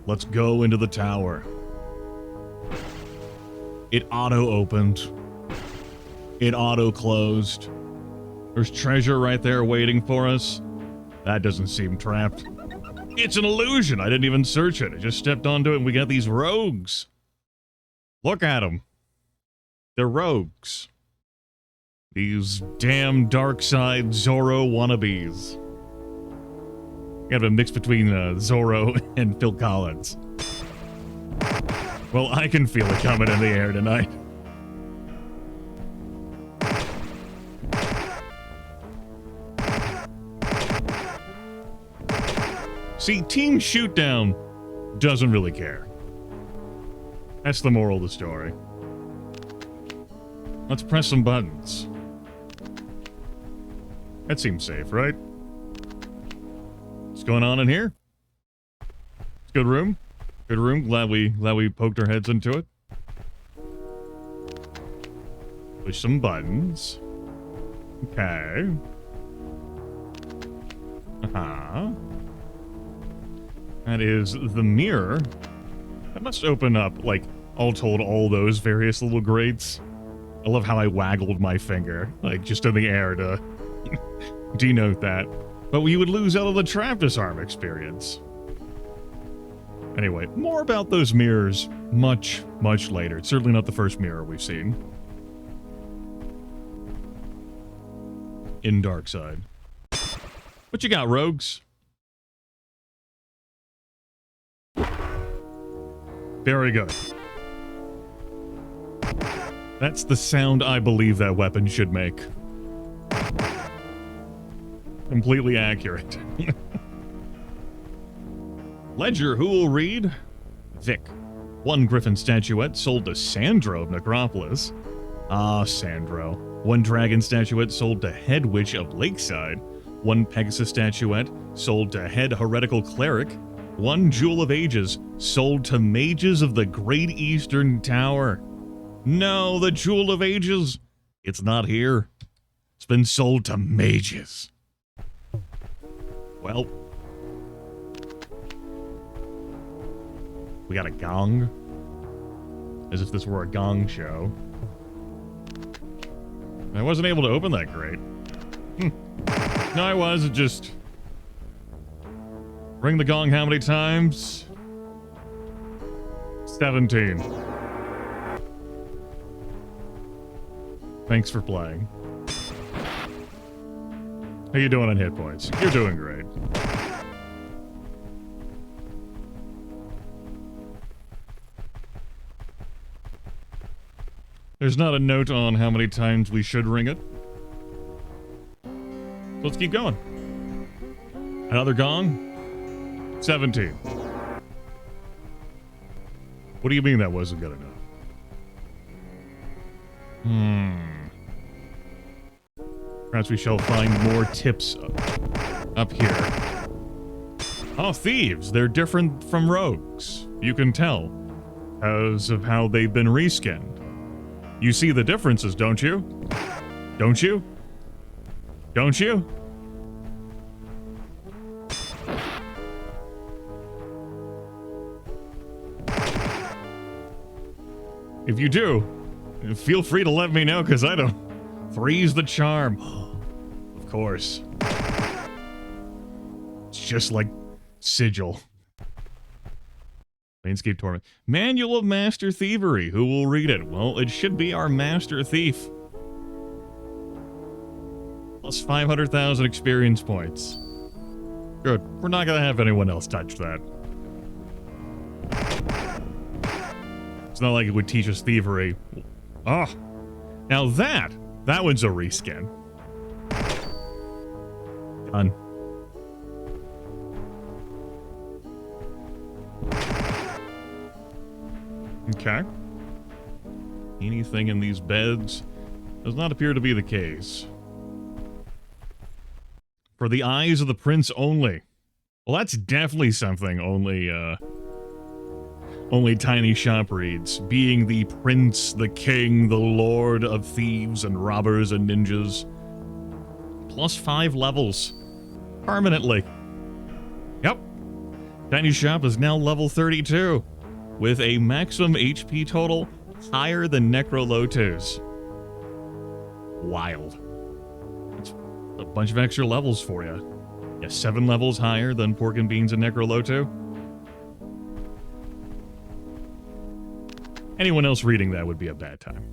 Let's go into the tower. It auto-opened. It auto-closed. There's treasure right there waiting for us. That doesn't seem trapped. It's an illusion. I didn't even search it. I just stepped onto it and we got these rogues. Look at them. They're rogues. These damn dark side Zorro wannabes. Kind of a mix between Zorro and Phil Collins. Well, I can feel it coming in the air tonight. See, Team Shootdown doesn't really care. That's the moral of the story. Let's press some buttons. That seems safe, right? What's going on in here? Good room. Good room. Glad we poked our heads into it. Push some buttons. Okay. That is the mirror. That must open up, like, all told, all those various little grates. I love how I waggled my finger, like, just in the air to denote that. But we would lose out of the trap disarm experience. Anyway, more about those mirrors much, much later. It's certainly not the first mirror we've seen. In Darkside. What you got, rogues? Very good. That's the sound I believe that weapon should make. Completely accurate. Ledger, who will read? Vic. 1 Griffin statuette sold to Sandro of Necropolis. Ah, Sandro. 1 dragon statuette sold to Head Witch of Lakeside. 1 Pegasus statuette sold to Head Heretical Cleric. 1 Jewel of Ages sold to Mages of the Great Eastern Tower. No, the Jewel of Ages. It's not here. It's been sold to Mages. Well, we got a gong. As if this were a gong show. I wasn't able to open that crate. No, I was. It just... Ring the gong how many times? 17. Thanks for playing. How you doing on hit points? You're doing great. There's not a note on how many times we should ring it. Let's keep going. Another gong? 17. What do you mean that wasn't good enough? Perhaps we shall find more tips up here. Oh, thieves. They're different from rogues. You can tell. Because of how they've been reskinned. You see the differences, don't you? Don't you? Don't you? If you do, feel free to let me know, because I don't. 3's the charm. Of course. It's just like Sigil. Landscape Torment. Manual of Master Thievery. Who will read it? Well, it should be our Master Thief. Plus 500,000 experience points. Good. We're not going to have anyone else touch that. It's not like it would teach us thievery. Oh. Now that one's a reskin. Done. Okay. Anything in these beds? Does not appear to be the case. For the eyes of the prince only. Well, that's definitely something only Tiny Shop reads. Being the prince, the king, the lord of thieves and robbers and ninjas. Plus 5 levels. Permanently. Yep. Tiny Shop is now level 32, with a maximum HP total higher than Necrolotu's. Wild. That's a bunch of extra levels for you. Yeah, 7 levels higher than Pork and Beans and Necrolotu. Anyone else reading that would be a bad time.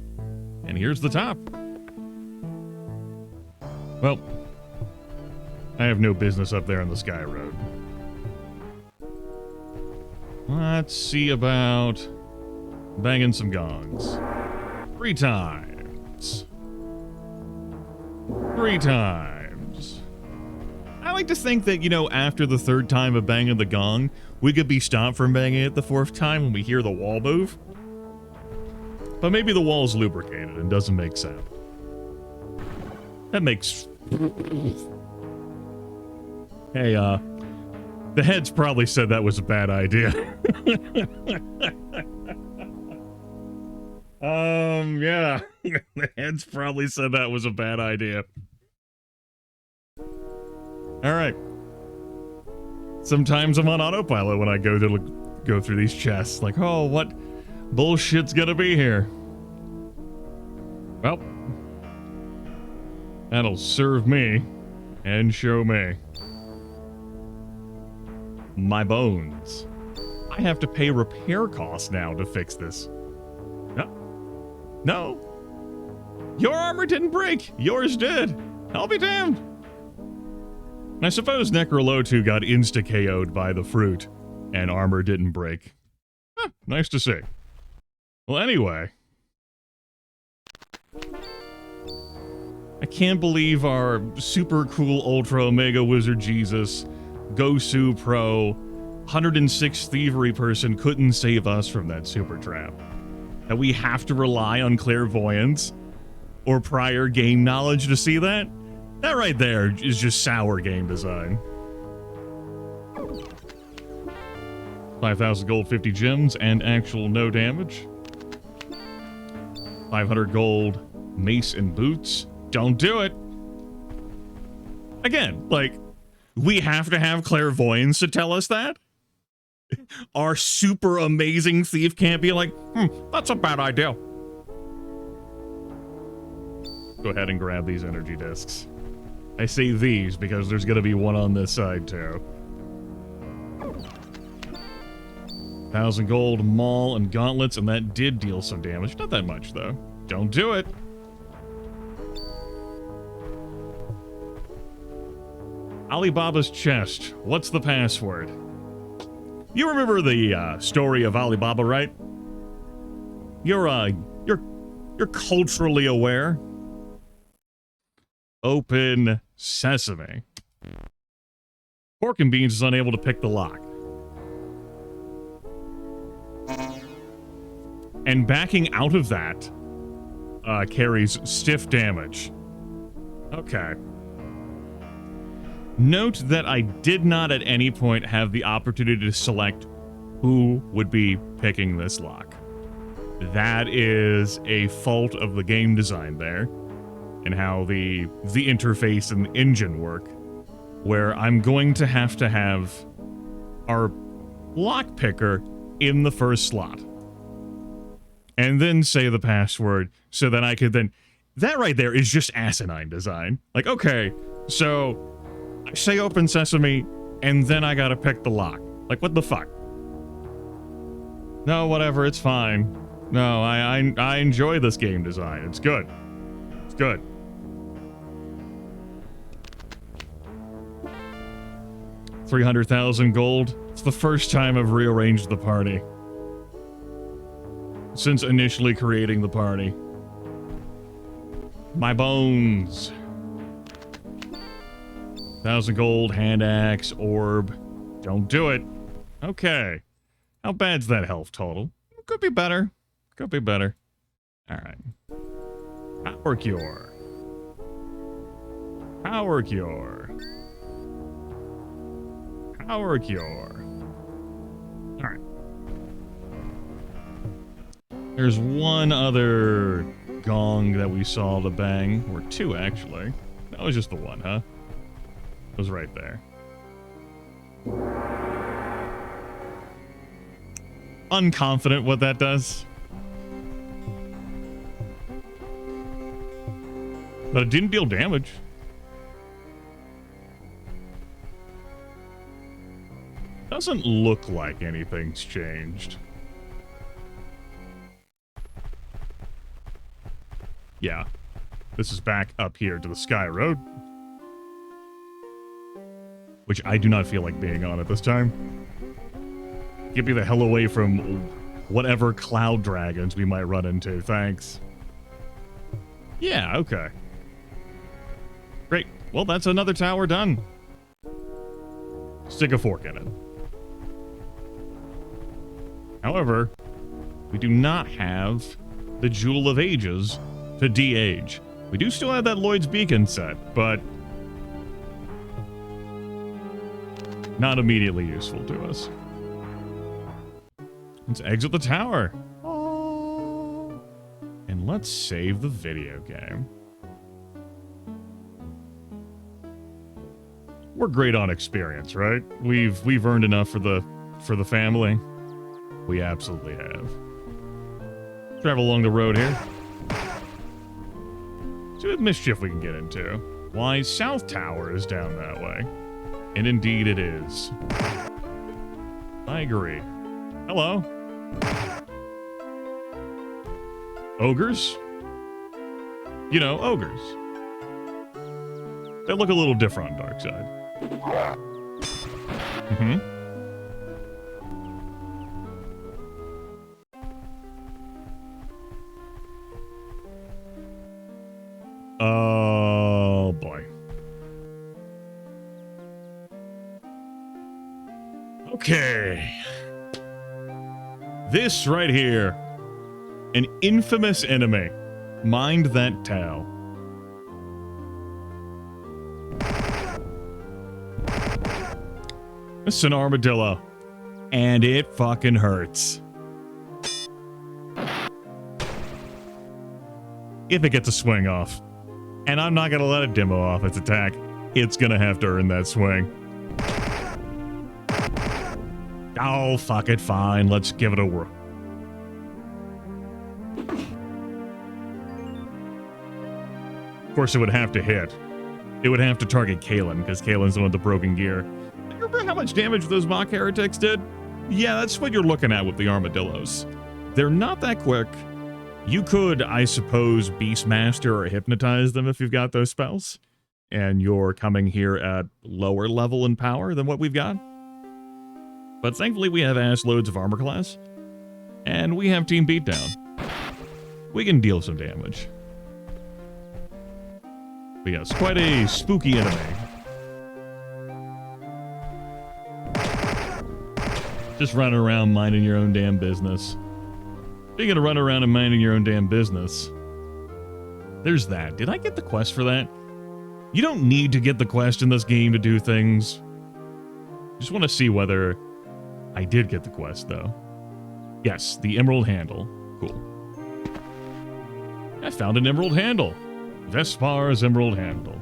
And here's the top. Well, I have no business up there on the Sky Road. Let's see about banging some gongs. 3 times. 3 times. I like to think that, you know, after the 3rd time of banging the gong, we could be stopped from banging it the 4th time when we hear the wall move. But maybe the wall's lubricated and doesn't make sound. That makes... Hey, the heads probably said that was a bad idea. Yeah. The heads probably said that was a bad idea. Alright. Sometimes I'm on autopilot when I go through these chests. Like, oh, what bullshit's gonna be here? Well, that'll serve me and show me. My bones. I have to pay repair costs now to fix this. No. No. Your armor didn't break. Yours did. I'll be damned. And I suppose Necrolotu got insta-KO'd by the fruit, and armor didn't break. Huh, nice to see. Well, anyway. I can't believe our super cool Ultra Omega Wizard Jesus, Gosu Pro, 106 Thievery person couldn't save us from that super trap. That we have to rely on clairvoyance or prior game knowledge to see that? That right there is just sour game design. 5,000 gold, 50 gems, and actual no damage. 500 gold, mace and boots. Don't do it. Again, like, we have to have clairvoyance to tell us that? Our super amazing thief can't be like, that's a bad idea. Go ahead and grab these energy discs. I say these because there's gonna be one on this side too. 1,000 gold, maul, and gauntlets, and that did deal some damage. Not that much, though. Don't do it. Alibaba's chest. What's the password? You remember the story of Alibaba, right? You're culturally aware. Open sesame. Pork and Beans is unable to pick the lock. And backing out of that carries stiff damage. Okay. Note that I did not at any point have the opportunity to select who would be picking this lock. That is a fault of the game design there, and how the interface and the engine work, where I'm going to have our lock picker in the first slot. And then say the password so that I could then... That right there is just asinine design. Like, okay, so I say open sesame, and then I gotta pick the lock. Like, what the fuck? No, whatever, it's fine. No, I enjoy this game design. It's good. It's good. $300,000 gold. It's the first time I've rearranged the party since initially creating the party. My bones. 1,000 gold, hand axe, orb. Don't do it. Okay. How bad's that health total? Could be better. Could be better. Alright. Power cure. Power cure. Power cure. Alright. There's one other gong that we saw to bang. Or two, actually. That was just the one, huh? It was right there. unconfident what that does. But it didn't deal damage. Doesn't look like anything's changed. Yeah. This is back up here to the Sky Road. Which I do not feel like being on at this time. Get me the hell away from whatever cloud dragons we might run into, thanks. Yeah, okay. Great. Well, that's another tower done. Stick a fork in it. However, we do not have the Jewel of Ages to de-age. We do still have that Lloyd's Beacon set, but not immediately useful to us. Let's exit the tower. And let's save the video game. We're great on experience, right? We've earned enough for the family. We absolutely have. Travel along the road here. See what mischief we can get into. Why, South Tower is down that way. And indeed it is. I agree. Hello. Ogres? You know, ogres. They look a little different on Dark Side. Mm-hmm. Oh, boy. Okay. This right here. An infamous enemy. Mind that towel. It's an armadillo. And it fucking hurts. If it gets a swing off. And I'm not gonna let it demo off its attack. It's gonna have to earn that swing. Oh, fuck it, fine. Let's give it a whirl. Of course, it would have to hit. It would have to target Kalen, because Kalen's the one with the broken gear. Remember how much damage those mock heretics did? Yeah, that's what you're looking at with the armadillos. They're not that quick. You could, I suppose, Beastmaster or Hypnotize them if you've got those spells. And you're coming here at lower level in power than what we've got. But thankfully we have ass loads of armor class. And we have team beatdown. We can deal some damage. But yes, quite a spooky enemy. Just running around minding your own damn business. Speaking of running around and minding your own damn business, there's that. Did I get the quest for that? You don't need to get the quest in this game to do things. Just want to see whether I did get the quest, though. Yes, the Emerald Handle. Cool. I found an Emerald Handle. Vespar's Emerald Handle.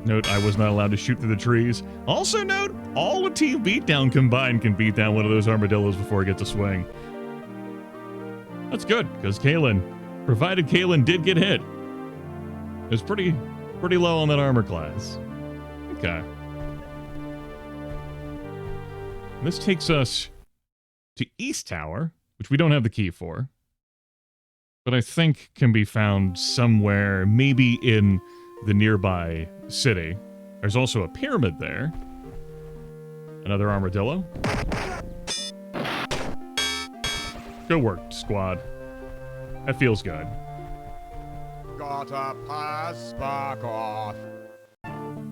Note, I was not allowed to shoot through the trees. Also note, all the team beatdown combined can beat down one of those armadillos before it gets a swing. That's good, because Kalen, provided Kalen did get hit, is pretty low on that armor class. Okay. This takes us to East Tower, which we don't have the key for, but I think can be found somewhere, maybe in the nearby city. There's also a pyramid there. Another armadillo. Good work, squad. That feels good. Gotta pass, fuck off.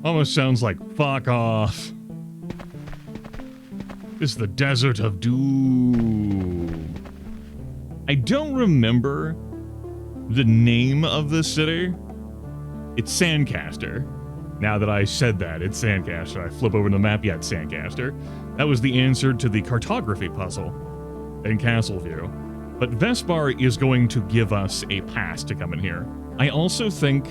Almost sounds like fuck off. This is the Desert of Doom. I don't remember the name of the city. It's Sandcaster. Now that I said that, it's Sandcaster. I flip over to the map, yeah, it's Sandcaster. That was the answer to the cartography puzzle in Castleview. But Vespar is going to give us a pass to come in here. I also think,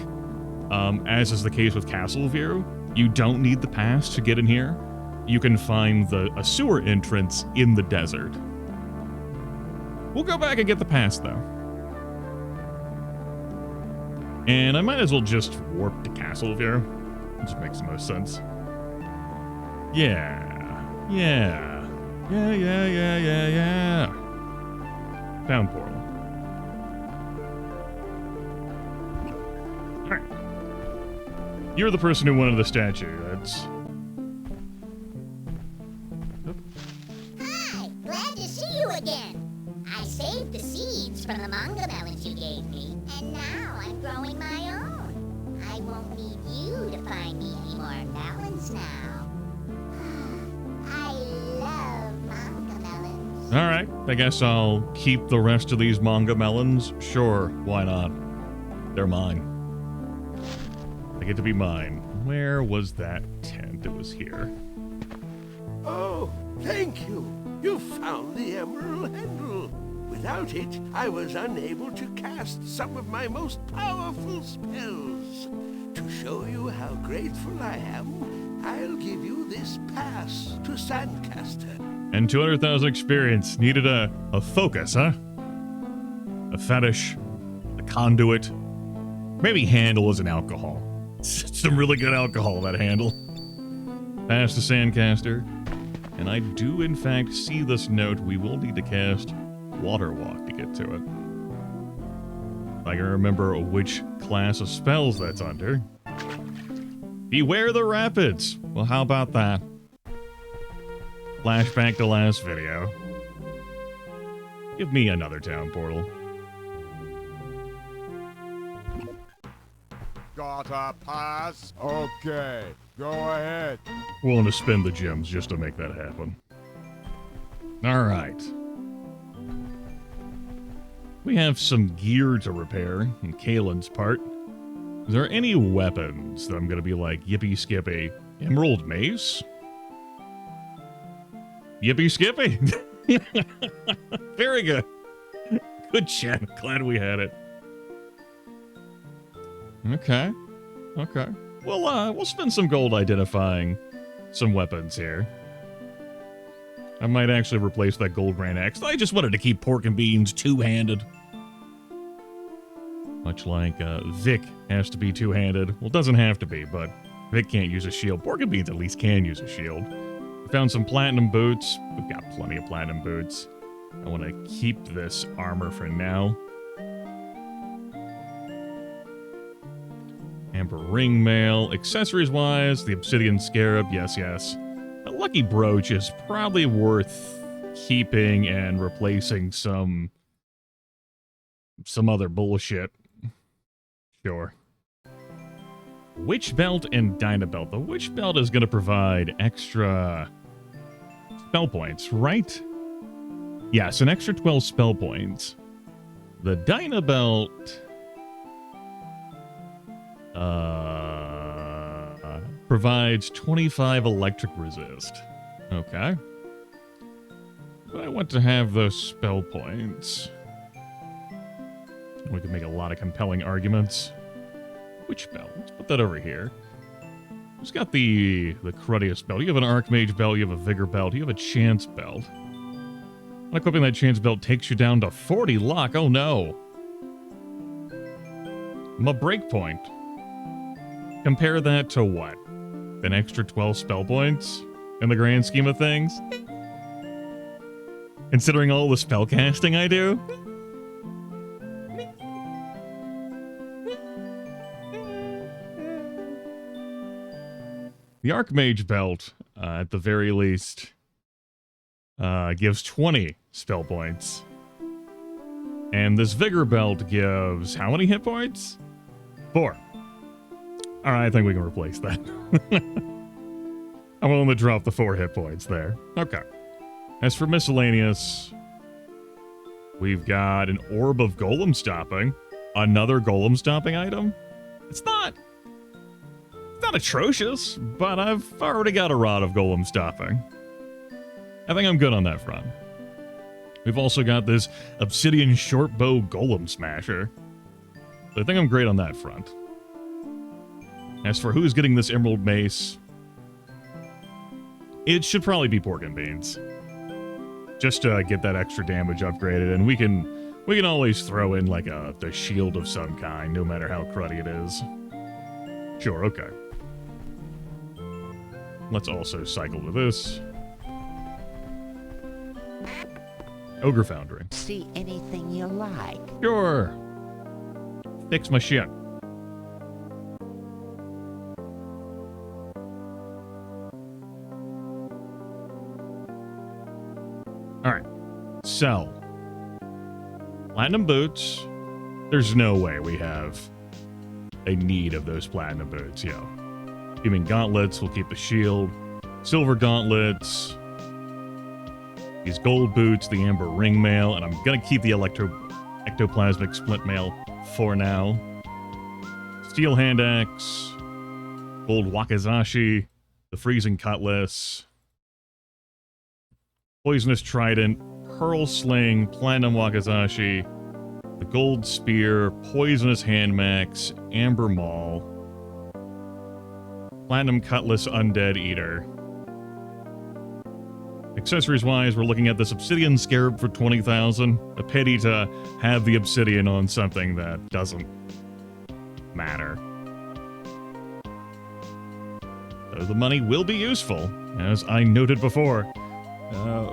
as is the case with Castleview, you don't need the pass to get in here. you can find a sewer entrance in the desert. We'll go back and get the pass, though. And I might as well just warp to Castlevere. It just makes the most sense. Yeah. Town portal. Alright. You're the person who wanted the statue. That's... Hi, glad to see you again. I saved the seeds from the manga melons you gave me, and now I'm growing my own. I won't need you to find me any more melons now. I love manga melons. Alright, I guess I'll keep the rest of these manga melons. Sure, why not? They're mine. They get to be mine. Where was that tent? It was here. Oh, thank you. You found the emerald handle. Without it, I was unable to cast some of my most powerful spells. To show you how grateful I am, I'll give you this pass to Sandcaster. And 200,000 experience. Needed a focus, huh? A fetish. A conduit. Maybe handle as an alcohol. Some really good alcohol, that handle. Pass the Sandcaster. And I do, in fact, see this note. We will need to cast Water Walk to get to it. I can remember which class of spells that's under. Beware the rapids. Well, how about that? Flashback to last video. Give me another town portal. Got a pass? Okay, go ahead. Willing to spend the gems just to make that happen. Alright. We have some gear to repair in Kalen's part. Is there any weapons that I'm going to be like, yippee skippy? Emerald mace? Yippee skippy! Very good. Good chat. Glad we had it. Okay. We'll spend some gold identifying some weapons here. I might actually replace that gold grand axe. I just wanted to keep pork and beans two-handed. Much like Vic has to be two-handed. Well, it doesn't have to be, but Vic can't use a shield. Pork and beans at least can use a shield. We found some platinum boots. We've got plenty of platinum boots. I want to keep this armor for now. Amber ring mail. Accessories-wise, the obsidian scarab. Yes. A lucky brooch is probably worth keeping and replacing some other bullshit. Sure. Witch belt and Dyna belt. The witch belt is going to provide extra spell points, right? Yes, an extra 12 spell points. The Dyna belt provides 25 electric resist. Okay. But I want to have those spell points. We can make a lot of compelling arguments. Witch belt? Let's put that over here. Who's got the cruddiest belt? You have an Archmage belt, you have a Vigor belt, you have a Chance belt. Unequipping that Chance belt takes you down to 40 luck. Oh no. My breakpoint. Compare that to what? An extra 12 spell points? In the grand scheme of things? Considering all the spell casting I do? The Archmage belt, at the very least, gives 20 spell points. And this Vigor belt gives how many hit points? 4. Alright, I think we can replace that. I'm willing to drop the 4 hit points there. Okay. As for miscellaneous, we've got an Orb of Golem Stopping. Another Golem Stopping item? It's not atrocious, but I've already got a Rod of Golem Stopping. I think I'm good on that front. We've also got this Obsidian Shortbow Golem Smasher. So I think I'm great on that front. As for who's getting this Emerald Mace, It should probably be pork and beans. Just to get that extra damage upgraded, and we can always throw in like the shield of some kind, no matter how cruddy it is. Sure, okay. Let's also cycle to this. Ogre Foundry. See anything you like? Sure. Fix my shit. Alright. Sell. Platinum boots. There's no way we have a need of those platinum boots, yo. Human gauntlets, we'll keep the shield. Silver gauntlets. These gold boots, the amber ring mail, and I'm gonna keep the ectoplasmic splint mail for now. Steel hand axe. Gold wakizashi. The freezing cutlass. Poisonous trident. Pearl sling. Platinum wakizashi. The gold spear. Poisonous hand max. Amber maul. Platinum cutlass undead eater. Accessories-wise, we're looking at this obsidian scarab for 20,000. A pity to have the obsidian on something that doesn't matter. Though the money will be useful, as I noted before.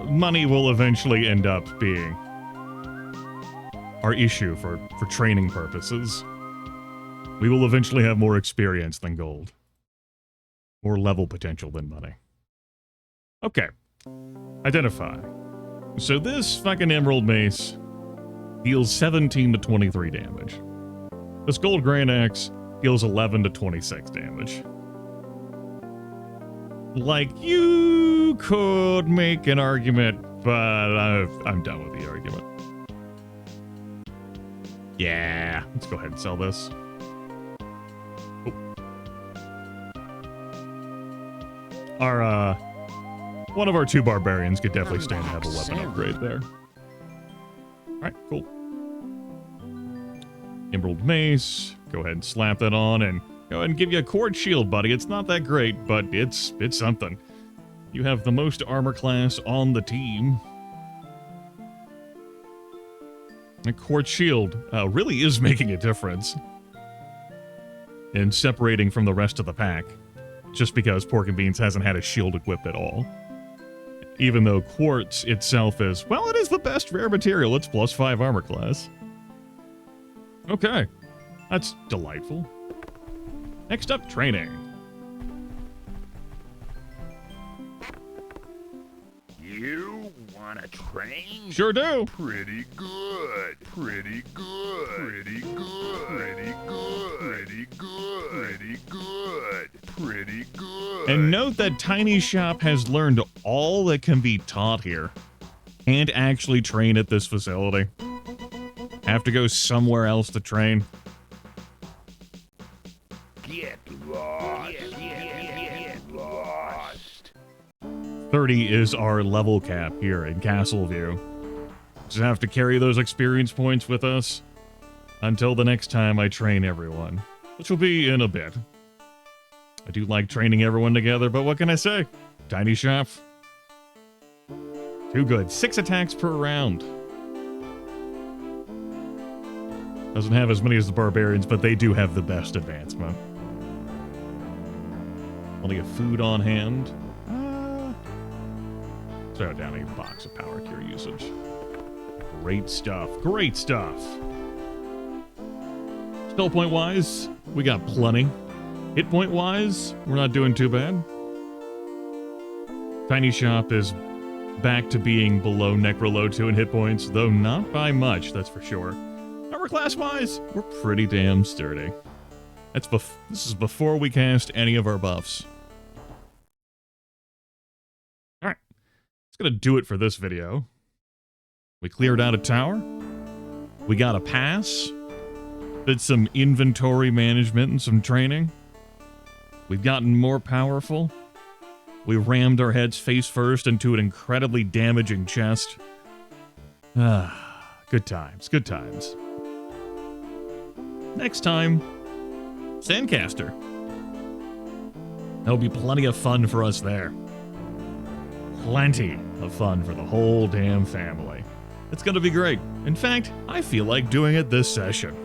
Money will eventually end up being our issue for training purposes. We will eventually have more experience than gold. More level potential than money. Okay. Identify. So this fucking emerald mace deals 17 to 23 damage. This gold grand axe deals 11 to 26 damage. Like, you could make an argument, but I'm done with the argument. Yeah, let's go ahead and sell this. Our, one of our two barbarians could definitely stand to have a weapon upgrade there. Alright, cool. Emerald mace. Go ahead and slap that on and go ahead and give you a cord shield, buddy. It's not that great, but it's something. You have the most armor class on the team. A cord shield really is making a difference in separating from the rest of the pack. Just because Pork and Beans hasn't had a shield equipped at all. Even though quartz itself is, well, it is the best rare material. It's +5 armor class. Okay. That's delightful. Next up, training. You wanna train? Sure do. Pretty good. Pretty good. Pretty good. Pretty good. Pretty good. Pretty good. Pretty good. And note that Tiny Shop has learned all that can be taught here. Can't actually train at this facility. Have to go somewhere else to train. Get lost. Get lost. 30 is our level cap here in Castleview. Just have to carry those experience points with us until the next time I train everyone, which will be in a bit. I do like training everyone together, but what can I say? Tiny Shop. Too good. 6 attacks per round. Doesn't have as many as the Barbarians, but they do have the best advancement. Plenty of food on hand. Throw down a box of power cure usage. Great stuff. Great stuff. Spell point wise, we got plenty. Hit point wise, we're not doing too bad. Tiny Shop is back to being below Necrolo 2 in hit points, though not by much, that's for sure. Armor class wise, we're pretty damn sturdy. This is before we cast any of our buffs. Alright. That's gonna do it for this video. We cleared out a tower. We got a pass. Did some inventory management and some training. We've gotten more powerful. We rammed our heads face first into an incredibly damaging chest. Good times, good times. Next time, Sandcaster. There'll be plenty of fun for us there. plenty of fun for the whole damn family. It's gonna be great. In fact, I feel like doing it this session.